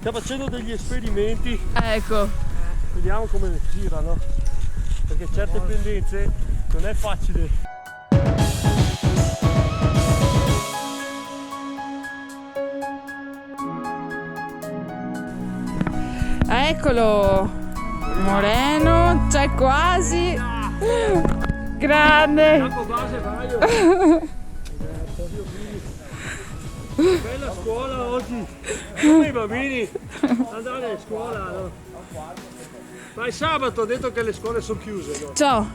Sta facendo degli esperimenti, Ecco. vediamo come girano, perché certe pendenze non è facile. Eccolo. Moreno, c'è quasi. Grande. Campo base Vaio. Bella scuola oggi. Come i bambini andare a scuola, no? Ma è sabato, ho detto che le scuole sono chiuse, no? Ciao.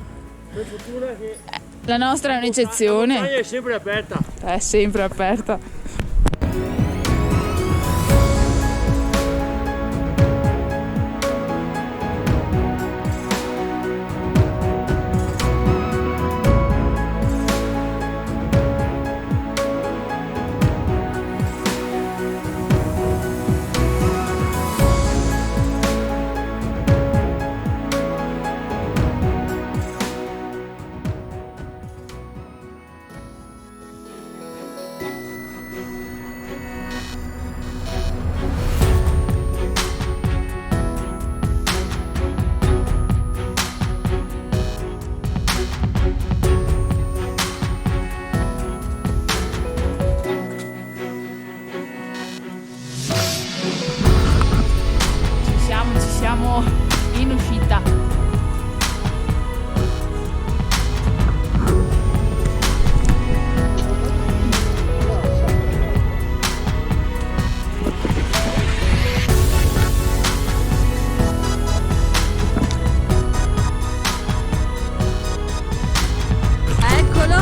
Per fortuna che La nostra è la un'eccezione. montagna è sempre aperta. È sempre aperta. Ci siamo in uscita. Eccolo.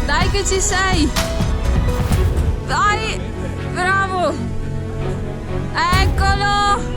Dai che ci sei. Dai, bravo. Eccolo.